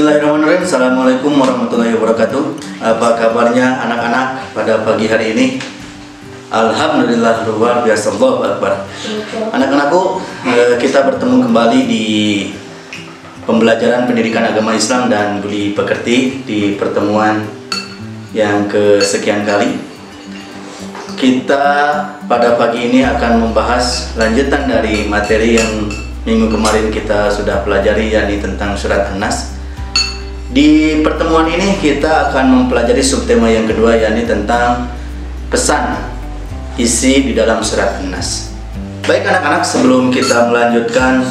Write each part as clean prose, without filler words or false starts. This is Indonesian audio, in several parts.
Bismillahirrahmanirrahim. Assalamualaikum warahmatullahi wabarakatuh. Apa kabarnya anak-anak pada pagi hari ini? Alhamdulillah, luar biasa, Allahu Akbar. Anak-anakku, kita bertemu kembali di pembelajaran pendidikan agama Islam dan budi pekerti di pertemuan yang kesekian kali. Kita pada pagi ini akan membahas lanjutan dari materi yang minggu kemarin kita sudah pelajari, yakni tentang surat An-Nas. Di pertemuan ini kita akan mempelajari subtema yang kedua, yakni tentang pesan isi di dalam surat An-Nas. Baik anak-anak, sebelum kita melanjutkan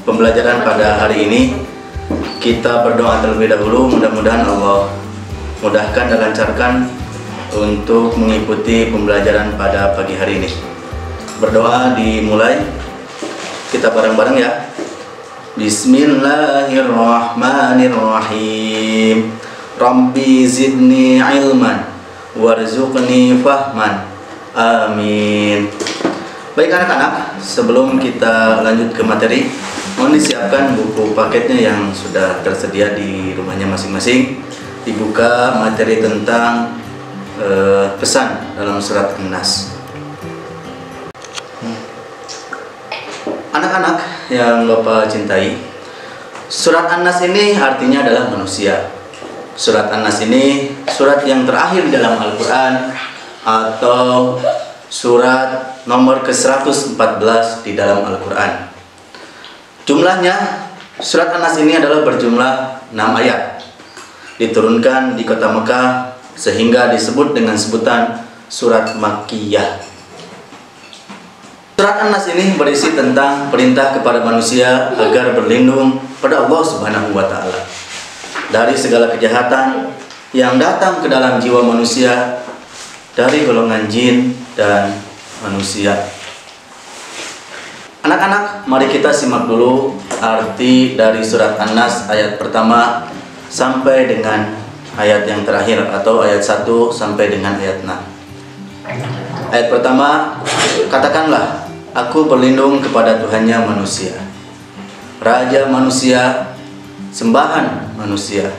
pembelajaran pada hari ini, kita berdoa terlebih dahulu. Mudah-mudahan Allah mudahkan dan lancarkan untuk mengikuti pembelajaran pada pagi hari ini. Berdoa dimulai. Kita bareng-bareng ya. Bismillahirrahmanirrahim. Rabbi zidni ilman warzuqni fahman. Amin. Baik anak-anak, sebelum kita lanjut ke materi, mohon disiapkan buku paketnya yang sudah tersedia di rumahnya masing-masing. Dibuka materi tentang pesan dalam surat An-Nas. Anak-anak yang Bapak cintai, surat An-Nas ini artinya adalah manusia. Surat An-Nas ini surat yang terakhir dalam Al-Quran, atau surat nomor ke-114 di dalam Al-Quran. Jumlahnya, surat An-Nas ini adalah berjumlah 6 ayat. Diturunkan di kota Mekah sehingga disebut dengan sebutan surat Makkiyah. Surat An-Nas ini berisi tentang perintah kepada manusia agar berlindung pada Allah Subhanahu wa Ta'ala dari segala kejahatan yang datang ke dalam jiwa manusia dari golongan jin dan manusia. Anak-anak, mari kita simak dulu arti dari surat An-Nas ayat pertama sampai dengan ayat yang terakhir, atau ayat 1 sampai dengan ayat 6. Ayat pertama, katakanlah, aku berlindung kepada Tuhannya manusia, Raja manusia, sembahan manusia,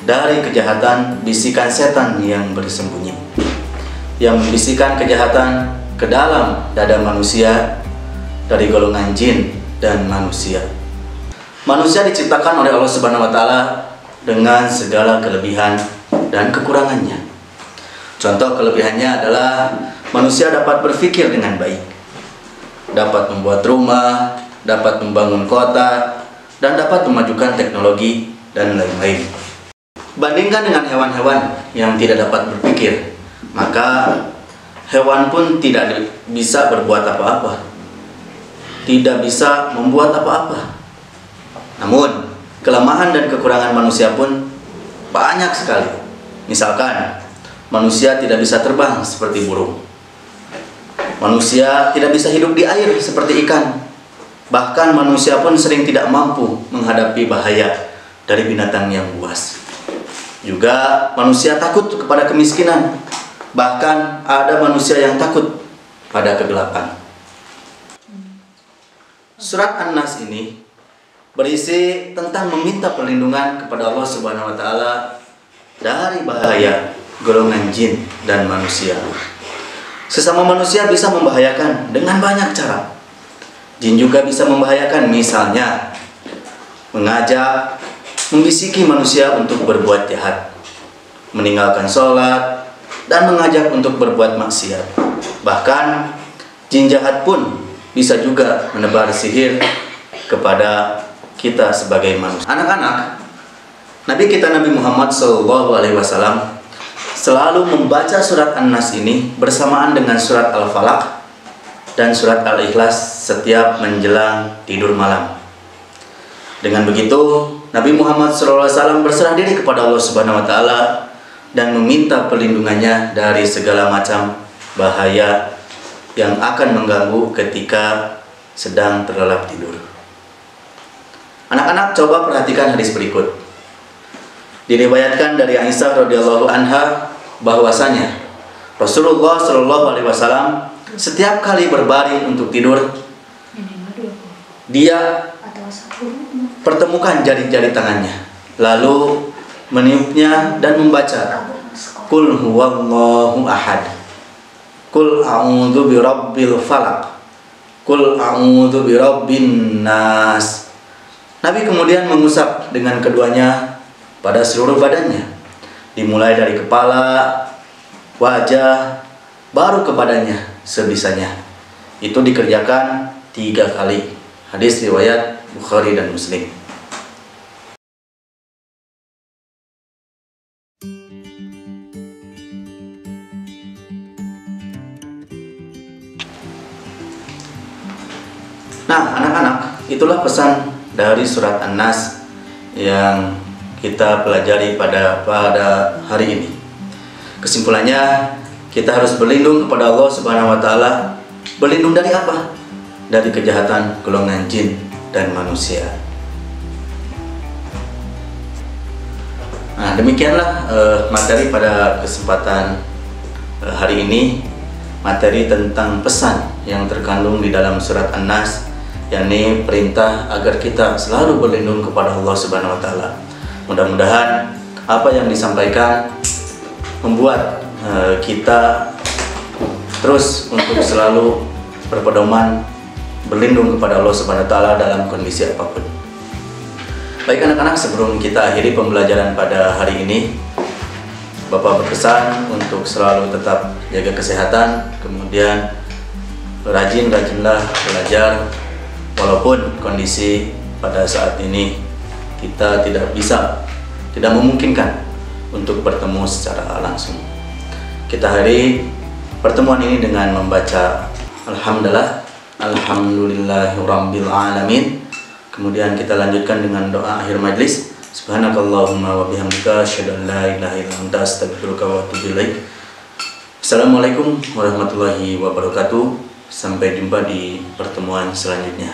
dari kejahatan bisikan setan yang bersembunyi, yang membisikkan kejahatan ke dalam dada manusia dari golongan jin dan manusia. Manusia diciptakan oleh Allah Subhanahu wa Ta'ala dengan segala kelebihan dan kekurangannya. Contoh kelebihannya adalah manusia dapat berpikir dengan baik, dapat membuat rumah, dapat membangun kota, dan dapat memajukan teknologi dan lain-lain. Bandingkan dengan hewan-hewan yang tidak dapat berpikir, maka hewan pun tidak bisa berbuat apa-apa, tidak bisa membuat apa-apa. Namun, kelemahan dan kekurangan manusia pun banyak sekali. Misalkan, manusia tidak bisa terbang seperti burung. Manusia tidak bisa hidup di air seperti ikan. Bahkan manusia pun sering tidak mampu menghadapi bahaya dari binatang yang buas. Juga manusia takut kepada kemiskinan. Bahkan ada manusia yang takut pada kegelapan. Surat An-Nas ini berisi tentang meminta perlindungan kepada Allah Subhanahu wa Ta'ala dari bahaya golongan jin dan manusia. Sesama manusia bisa membahayakan dengan banyak cara. Jin juga bisa membahayakan, misalnya mengajak, membisiki manusia untuk berbuat jahat, meninggalkan sholat, dan mengajak untuk berbuat maksiat. Bahkan jin jahat pun bisa juga menebar sihir kepada kita sebagai manusia. Anak-anak, Nabi kita Nabi Muhammad SAW selalu membaca surat An-Nas ini bersamaan dengan surat Al-Falaq dan surat Al-Ikhlas setiap menjelang tidur malam. Dengan begitu, Nabi Muhammad SAW berserah diri kepada Allah Subhanahu wa Ta'ala dan meminta perlindungannya dari segala macam bahaya yang akan mengganggu ketika sedang terlelap tidur. Anak-anak, coba perhatikan hadis berikut. Diriwayatkan dari Aisyah radhiyallahu anha bahwasanya Rasulullah Shallallahu alaihi wasallam setiap kali berbaring untuk tidur, dia pertemukan jari-jari tangannya, lalu meniupnya dan membaca Qul huwallahu ahad, Qul a'udzu birabbil falaq, Qul a'udzu birabbin nas. Nabi kemudian mengusap dengan keduanya pada seluruh badannya, dimulai dari kepala, wajah, baru ke badannya sebisanya. Itu dikerjakan 3 kali. Hadis riwayat Bukhari dan Muslim. Nah, anak-anak, itulah pesan dari surat An-Nas yang kita pelajari pada hari ini. Kesimpulannya, kita harus berlindung kepada Allah Subhanahu wa taala. Berlindung dari apa? Dari kejahatan golongan jin dan manusia. Nah, demikianlah materi pada kesempatan hari ini, materi tentang pesan yang terkandung di dalam surat An-Nas, yakni perintah agar kita selalu berlindung kepada Allah Subhanahu wa taala. Mudah-mudahan apa yang disampaikan membuat kita terus untuk selalu berpedoman berlindung kepada Allah Subhanahu wa taala dalam kondisi apapun. Baik anak-anak, sebelum kita akhiri pembelajaran pada hari ini, Bapak berpesan untuk selalu tetap jaga kesehatan, kemudian rajinlah belajar. Walaupun kondisi pada saat ini kita tidak memungkinkan untuk bertemu secara langsung. Kita akhiri pertemuan ini dengan membaca Alhamdulillahirabbil alamin. Kemudian kita lanjutkan dengan doa akhir majlis. Subhanakallahumma wa bihamdika asyhadu an la ilaha illa anta astaghfiruka wa atubu ilaik. Assalamualaikum warahmatullahi wabarakatuh. Sampai jumpa di pertemuan selanjutnya.